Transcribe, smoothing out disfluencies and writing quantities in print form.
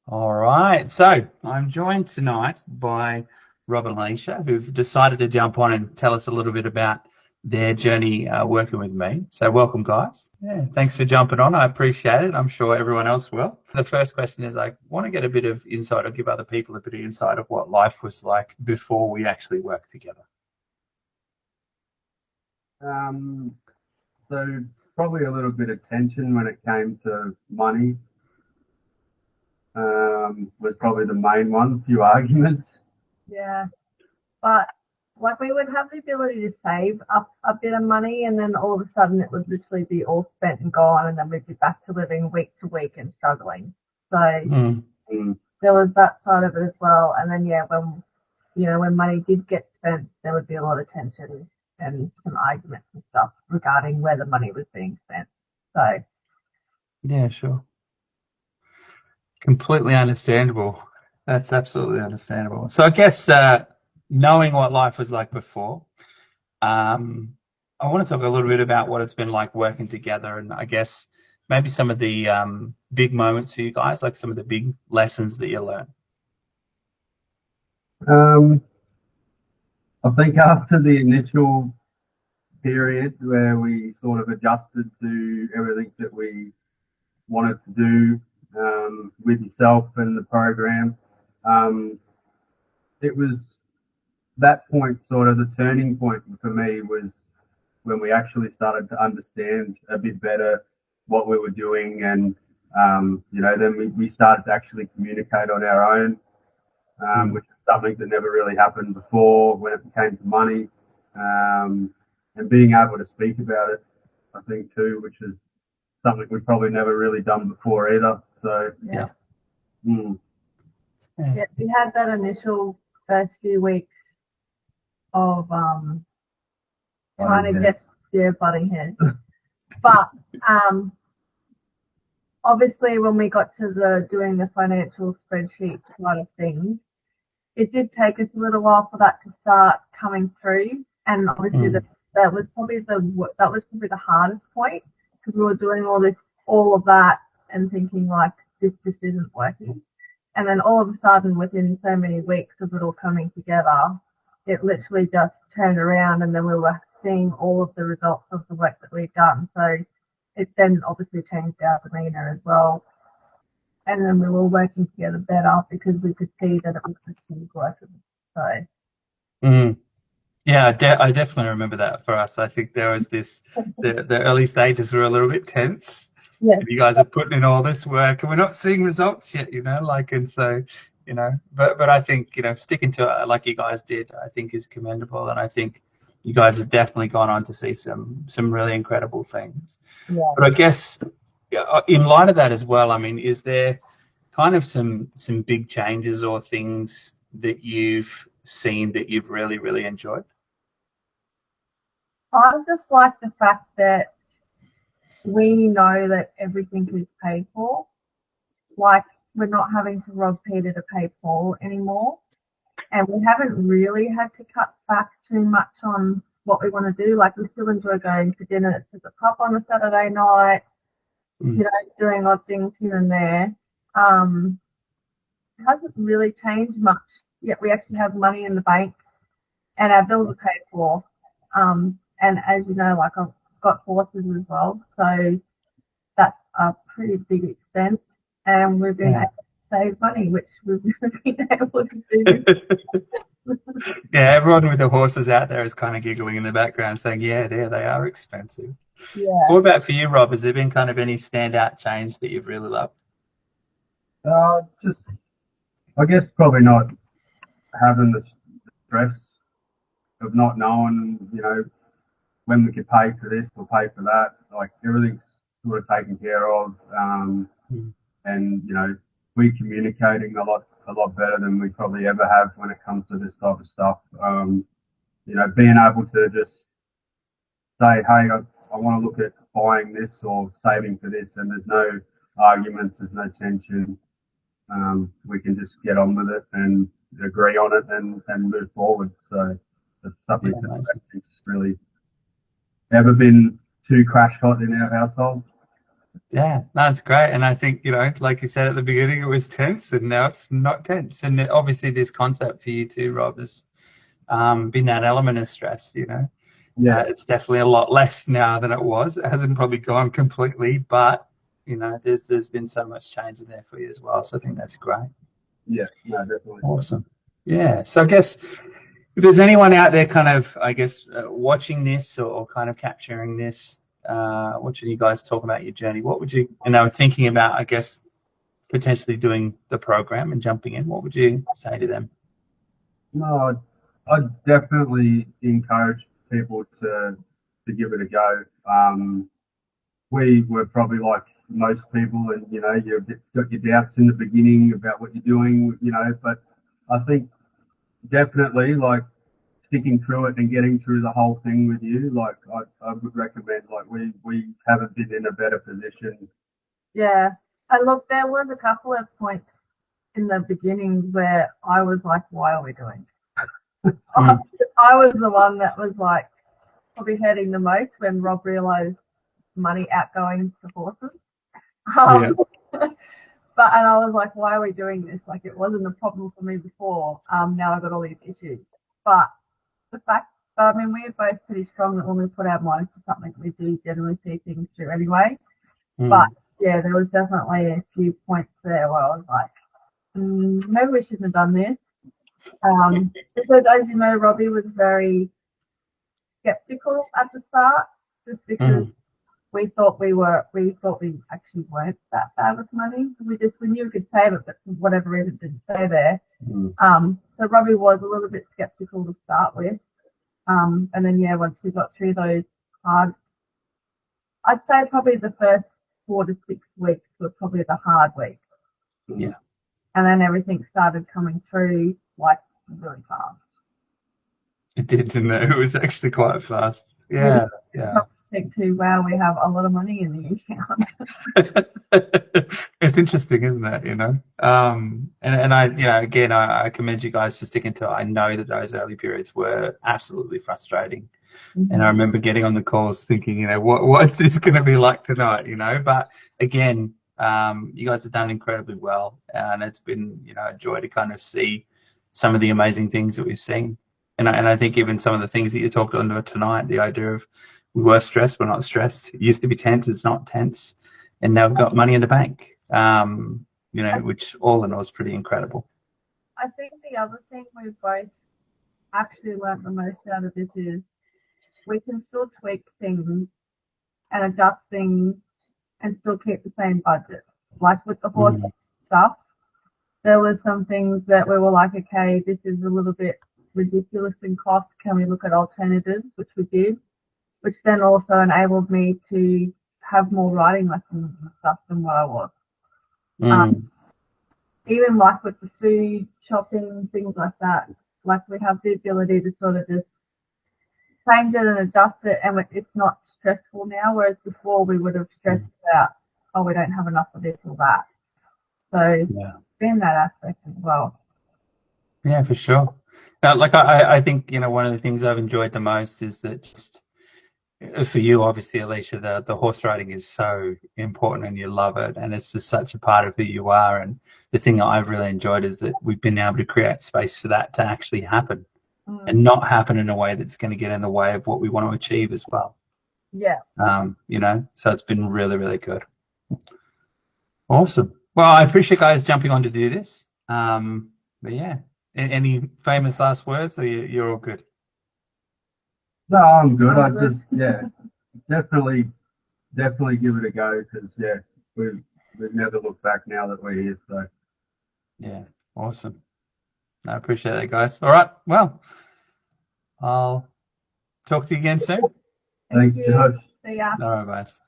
All right. So I'm joined tonight by Rob and Alicia, who've decided to jump on and tell us a little bit about their journey working with me. So welcome, guys. Yeah, thanks for jumping on. I appreciate it. I'm sure everyone else will. The first question is I want to get a bit of insight or give other people a bit of insight of what life was like before we actually worked together. Um, so probably a little bit of tension when it came to money was probably the main one. A few arguments. Yeah, but like we would have the ability to save up a bit of money, and then all of a sudden it would literally be all spent and gone, and then we'd be back to living week to week and struggling. So Mm. there was that side of it as well. And then when money did get spent, there would be a lot of tension and some arguments and stuff regarding where the money was being spent. So Yeah, sure. Completely understandable. That's absolutely understandable. So I guess knowing what life was like before, I want to talk a little bit about what it's been like working together, and I guess maybe some of the big moments for you guys, like some of the big lessons that you learned. Um, I think after the initial period where we sort of adjusted to everything that we wanted to do with yourself and the program, um, it was that point, sort of the turning point for me was when we actually started to understand a bit better what we were doing, and then we started to actually communicate on our own, which is something that never really happened before when it came to money, and being able to speak about it, I think too, which is something we've probably never really done before either. So yeah. Mm. Yeah, we had that initial first few weeks of trying to get butting heads. But obviously when we got to the doing the financial spreadsheet side of things, it did take us a little while for that to start coming through. And obviously that was probably the hardest point, because we were doing all of that and thinking like this just isn't working. And then all of a sudden, within so many weeks of it all coming together, it literally just turned around, and then we were seeing all of the results of the work that we'd done. So it then obviously changed our demeanour as well. And then we were working together better because we could see that it was actually working. So. Yeah, I definitely remember that for us. I think there was the early stages were a little bit tense. Yes. You guys are putting in all this work and we're not seeing results yet, and so, but I think, sticking to it like you guys did, I think is commendable. And I think you guys have definitely gone on to see some really incredible things. Yeah. But I guess in light of that as well, I mean, is there kind of some big changes or things that you've seen that you've really, really enjoyed? I just like the fact that we know that everything is paid for. Like, we're not having to rob Peter to pay Paul anymore. And we haven't really had to cut back too much on what we want to do. Like, we still enjoy going to dinner to the pub on a Saturday night, doing odd things here and there. It hasn't really changed much, yet we actually have money in the bank and our bills are paid for. And as you know, like, I've got horses as well, so that's a pretty big expense, and we've been able to save money, which we've never been able to do. Yeah, everyone with the horses out there is kind of giggling in the background saying, yeah, they are expensive. Yeah. What about for you, Rob? Has there been kind of any standout change that you've really loved? Just, I guess, probably not having the stress of not knowing, when we could pay for this or pay for that. Like, everything's sort of taken care of, and we're communicating a lot better than we probably ever have when it comes to this type of stuff. Being able to just say, hey, I want to look at buying this or saving for this, and there's no arguments, there's no tension. We can just get on with it and agree on it and move forward. So that's something that I think's really never been too crash hot in our household. Yeah, that's great. And I think, like you said at the beginning, it was tense and now it's not tense. And obviously this concept for you too, Rob, has been that element of stress, Yeah, it's definitely a lot less now than it was. It hasn't probably gone completely, but, there's been so much change in there for you as well. So I think that's great. yeah, no, definitely. Awesome. Yeah. So I guess if there's anyone out there kind of, I guess, watching this or kind of capturing this, watching you guys talk about your journey, what would you, thinking about, I guess, potentially doing the program and jumping in, what would you say to them? No, I'd definitely encourage people to give it a go. We were probably like most people, and you've got your doubts in the beginning about what you're doing, but I think definitely like sticking through it and getting through the whole thing with you, like I would recommend. Like we haven't been in a better position. Yeah. And look, there was a couple of points in the beginning where I was like, why are we doing this? I was the one that was like probably hurting the most when Rob realised money outgoing to horses. Yeah. And I was like, why are we doing this? Like, it wasn't a problem for me before. Now I've got all these issues. But the fact, I mean, we're both pretty strong that when we put our minds to something, we do generally see things through anyway. But yeah, there was definitely a few points there where I was like, maybe we shouldn't have done this. Because as you know, Robbie was very skeptical at the start, just because we thought we actually weren't that bad with money. We knew we could save it, but for whatever reason, it didn't stay there. So Robbie was a little bit skeptical to start with, and then once we got through those hard, I'd say probably the first 4 to 6 weeks were probably the hard weeks. Yeah. And then everything started coming through like really fast. It did, didn't it? It was actually quite fast. Yeah. Think too, wow, we have a lot of money in the account. It's interesting, isn't it? And I, again, I commend you guys for sticking to it. I know that those early periods were absolutely frustrating. And I remember getting on the calls thinking, what's this going to be like tonight, But again, you guys have done incredibly well. And it's been, a joy to kind of see some of the amazing things that we've seen. And I think even some of the things that you talked on tonight, the idea of we were stressed, we're not stressed. It used to be tense, it's not tense. And now we've got money in the bank, which all in all is pretty incredible. I think the other thing we've both actually learned the most out of this is we can still tweak things and adjust things and still keep the same budget. Like with the horse stuff, there were some things that we were like, okay, this is a little bit ridiculous in cost. Can we look at alternatives? Which we did, which then also enabled me to have more riding lessons and stuff than what I was. Even like with the food, shopping, things like that, like we have the ability to sort of just change it and adjust it, and it's not stressful now, whereas before we would have stressed about, oh, we don't have enough of this or that. So in that aspect as well. Yeah, for sure. I think, one of the things I've enjoyed the most is that just for you, obviously, Alicia, the horse riding is so important and you love it. And it's just such a part of who you are. And the thing that I've really enjoyed is that we've been able to create space for that to actually happen and not happen in a way that's going to get in the way of what we want to achieve as well. Yeah. So it's been really, really good. Awesome. Well, I appreciate guys jumping on to do this. But yeah, any famous last words, or you're all good? No, I'm good. I just, definitely give it a go because, we've never looked back now that we're here. So, yeah, awesome. I appreciate that, guys. All right. Well, I'll talk to you again soon. Thanks, Josh. See ya. All right, guys.